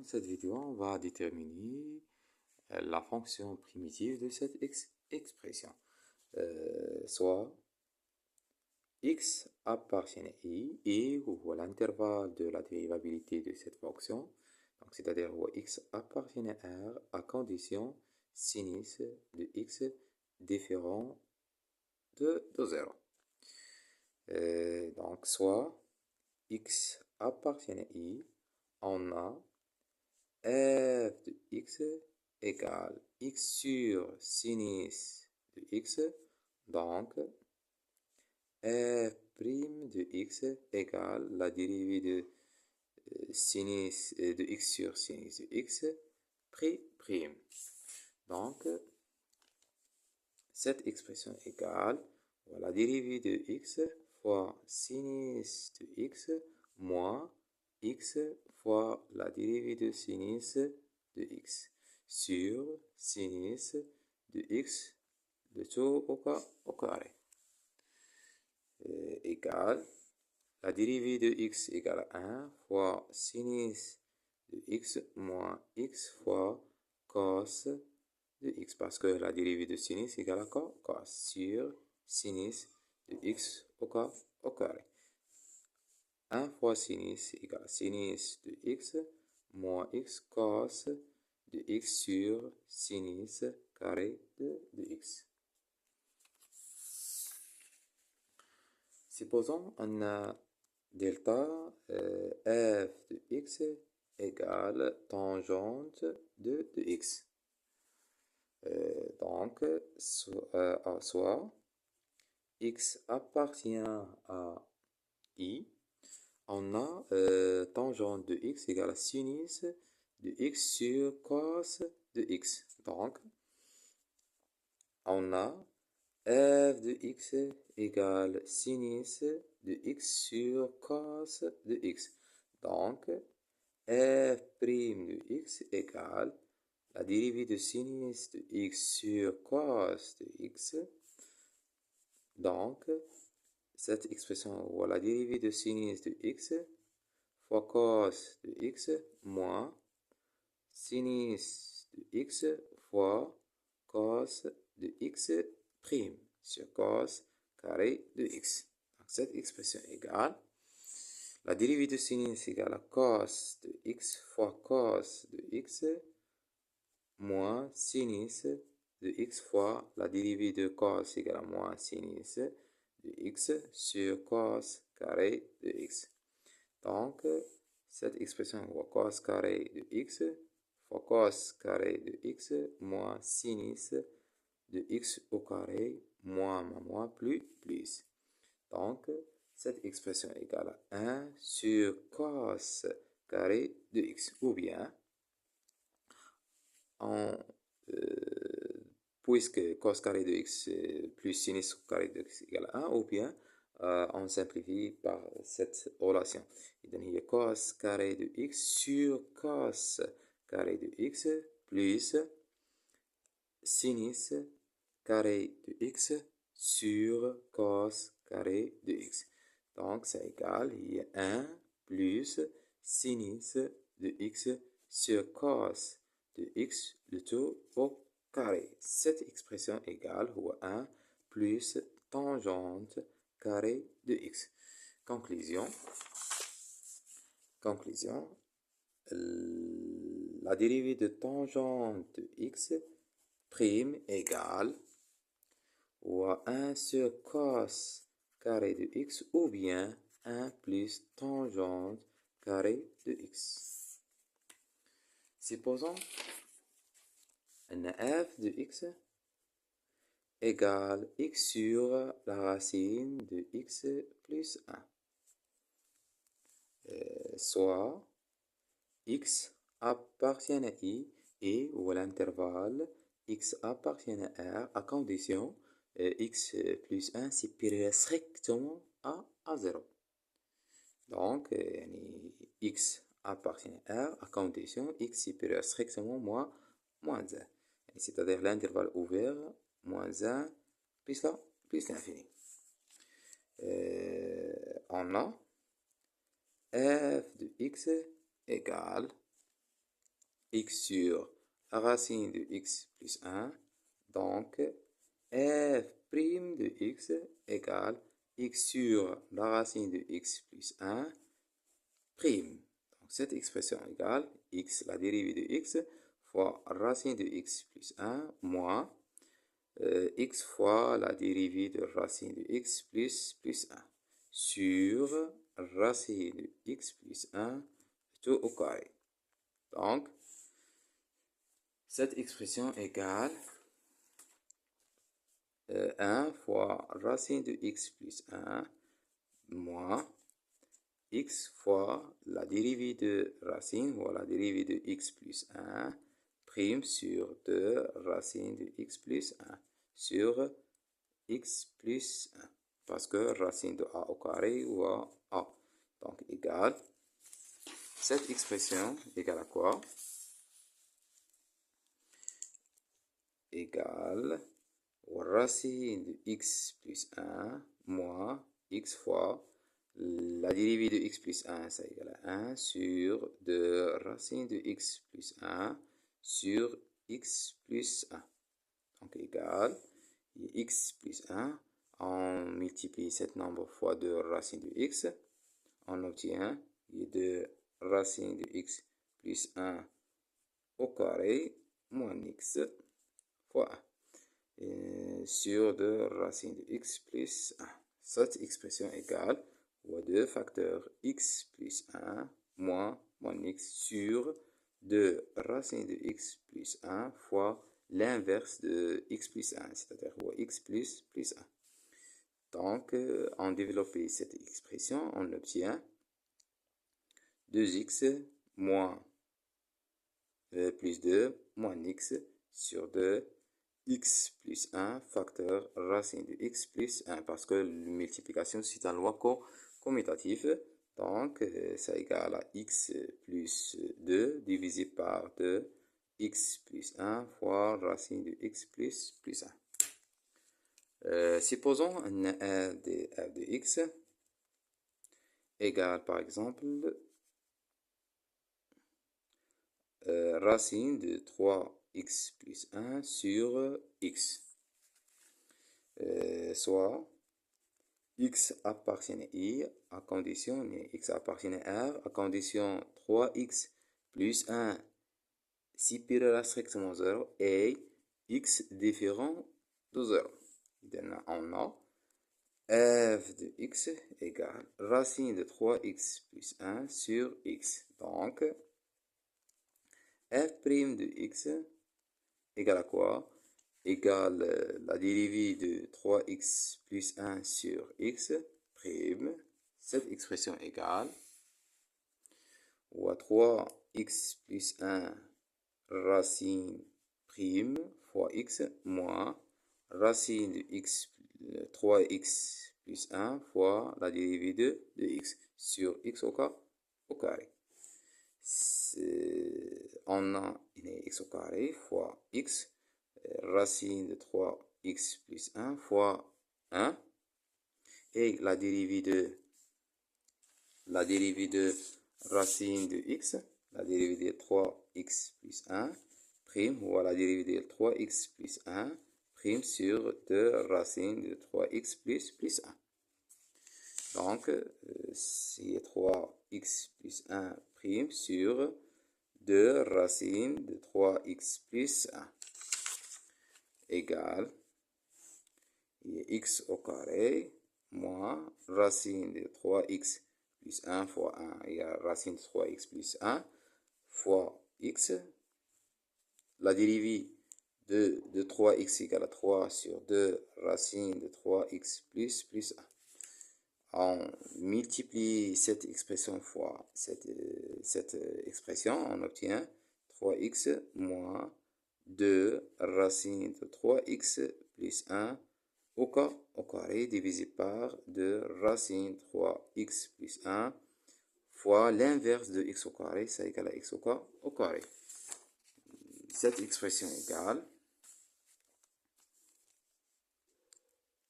cette vidéo, on va déterminer la fonction primitive de cette expression. Soit x appartient à i, et ou à l'intervalle de la dérivabilité de cette fonction, c'est-à-dire x appartient à r à condition sinus de x différent de 0. Donc, soit x appartient à i, on a f de x égale x sur sinus de x, donc f' de x égale la dérivée de sinus de x sur sinus de x prime. Donc, cette expression égale la dérivée de x fois sinus de x moins x fois la dérivée de sinus de x sur sinus de x, le tout au carré, égale la dérivée de x égale à 1 fois sinus de x moins x fois cos de x, parce que la dérivée de sinus égale à cos sur sinus de x au carré. 1 fois sinus égale sinus de x moins x cos de x sur sinus carré de x. Supposons on a delta f de x égale tangente de x. Donc, soit x appartient à i, on a tangente de x égale à sinus de x sur cos de x. Donc, on a f de x égale sinus de x sur cos de x. Donc, f' de x égale la dérivée de sinus de x sur cos de x. Donc, cette expression, ou la dérivée de sinus de x fois cos de x moins sinus de x fois cos de x prime sur cos carré de x. Donc, cette expression égale la dérivée de sinus égale à cos de x fois cos de x moins sinus de x fois la dérivée de cos égale à moins sinus de x sur cos carré de x. Donc, cette expression est cos carré de x fois cos carré de x moins sinus de x au carré moins plus. Donc, cette expression est égale à 1 sur cos carré de x. Ou bien, puisque cos carré de x plus sinus carré de x égale à 1, ou bien on simplifie par cette relation. Il y a cos carré de x sur cos carré de x plus sinus carré de x sur cos carré de x. Donc, c'est égal, il y a 1 plus sinus de x sur cos de x, le tout au carré. Cette expression égale 1 plus tangente carré de x. Conclusion. La dérivée de tangente de x prime égale 1 sur cos carré de x, ou bien 1 plus tangente carré de x. Supposons f de x égale x sur la racine de x plus 1. Soit x appartient à i, et ou à l'intervalle x appartient à r à condition x plus 1 supérieur strictement à 0. Donc, x appartient à r à condition x supérieur strictement moins 1. C'est-à-dire l'intervalle ouvert, moins 1, plus l'infini. On a f de x égale x sur la racine de x plus 1. Donc, f' de x égale x sur la racine de x plus 1 prime. Donc, cette expression égale x, la dérivée de x, fois racine de x plus 1 moins x fois la dérivée de racine de x plus 1 sur racine de x plus 1 tout au carré. Donc, cette expression égale 1 fois racine de x plus 1 moins x fois la dérivée de racine, ou la dérivée de x plus 1 prime sur 2 racine de x plus 1 sur x plus 1. Parce que racine de a au carré ou à a. Donc, égale. Cette expression égale à quoi? Égale racine de x plus 1 moins x fois la dérivée de x plus 1, ça égale à 1 sur 2 racine de x plus 1 sur x plus 1. Donc, égale x plus 1. On multiplie cet nombre fois 2 racine de x. On obtient 2 racine de x plus 1 au carré moins x fois 1 sur 2 racine de x plus 1. Cette expression égale 2 facteurs x plus 1 moins x sur 2 racine de x plus 1 fois l'inverse de x plus 1, c'est-à-dire x plus 1. Donc, en développant cette expression, on obtient 2x moins plus 2 moins x sur 2 x plus 1 facteur racine de x plus 1, parce que la multiplication c'est une loi commutative. Donc, ça égale à x plus 2 divisé par 2 x plus 1 fois racine de x plus 1. Supposons un r de x égale par exemple racine de 3x plus 1 sur x, soit x appartient à i à condition, x appartient à r à condition 3x plus 1 supérieur à strictement 0 et x différent de 0. On a f de x égale racine de 3x plus 1 sur x. Donc, f' de x égale à quoi? Égale la dérivée de 3x plus 1 sur x prime. Cette expression égale ou à 3x plus 1 racine prime fois x moins racine de x 3x plus 1 fois la dérivée de x sur x au carré. On a x au carré fois x racine de 3x plus 1 fois 1 et la dérivée de racine de x, la dérivée de 3x plus 1 prime ou la dérivée de 3x plus 1 prime sur 2 racines de 3x plus 1. Donc, c'est 3x plus 1 prime sur 2 racines de 3x plus 1 égale x au carré moins racine de 3x plus 1 fois 1 égale racine de 3x plus 1 fois x. La dérivée de 3x égale à 3 sur 2 racine de 3x plus 1. On multiplie cette expression fois cette expression, on obtient 3x moins 2 racine de 3x plus 1 au carré divisé par 2 racine 3x plus 1 fois l'inverse de x au carré, ça égale à x au carré. Cette expression égale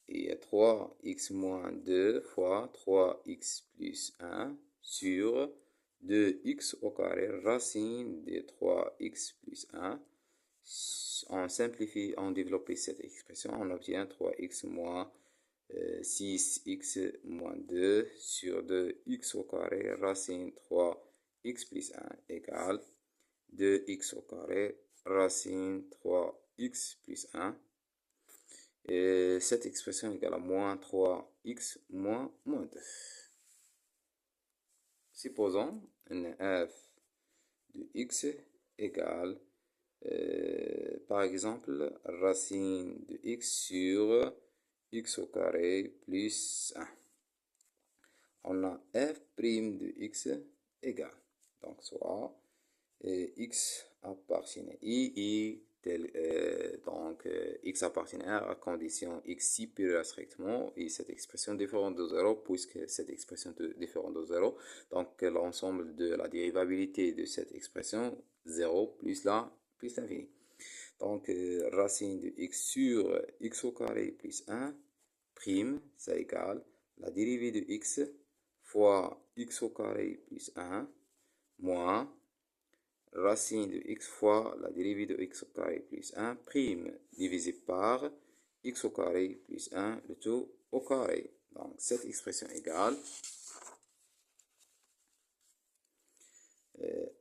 et 3x moins 2 fois 3x plus 1 sur 2x au carré racine de 3x plus 1. On simplifie, on développe cette expression, on obtient 3x moins 6x moins 2 sur 2x au carré racine 3x plus 1 égale 2x au carré racine 3x plus 1. Et cette expression égale à moins 3x moins 2. Supposons une f de x égale, par exemple, racine de x sur x au carré plus 1. On a f' de x égale, donc soit x appartient à i donc x appartient à condition x supérieure strictement et cette expression différente de 0 puisque cette expression est différente de 0, donc l'ensemble de la dérivabilité de cette expression 0 plus l'infini. Donc racine de x sur x au carré plus 1 prime, ça égale la dérivée de x fois x au carré plus 1 moins racine de x fois la dérivée de x au carré plus 1 prime divisé par x au carré plus 1 le tout au carré. Donc cette expression égale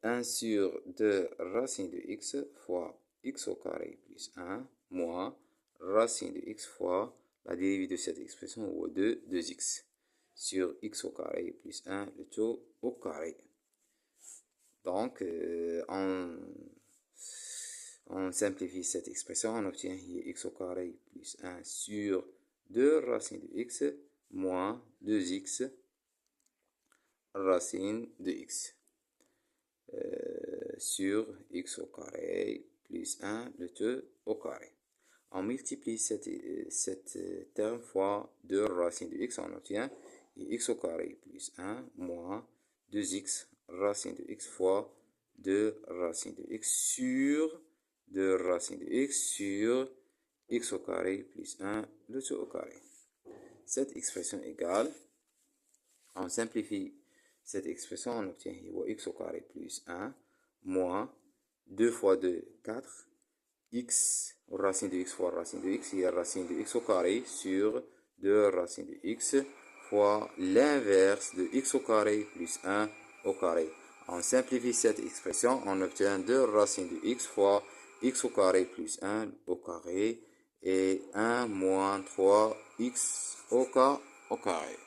1 sur 2 racine de x fois x au carré plus 1 moins racine de x fois la dérivée de cette expression ou de 2x sur x au carré plus 1 le tout au carré. Donc, on simplifie cette expression, on obtient x au carré plus 1 sur 2 racine de x moins 2x racine de x sur x au carré plus 1 le tout au carré. On multiplie cette terme fois 2 racine de x, on obtient x au carré plus 1 moins 2x racine de x fois 2 racine de x sur 2 racine de x sur x au carré plus 1 le tout au carré. Cette expression égale, on simplifie cette expression, on obtient x au carré plus 1 moins 2 fois 2, 4, x racine de x fois racine de x, et racine de x au carré sur 2 racine de x fois l'inverse de x au carré plus 1 au carré. On simplifie cette expression, on obtient 2 racines de x fois x au carré plus 1 au carré et 1 moins 3x au carré.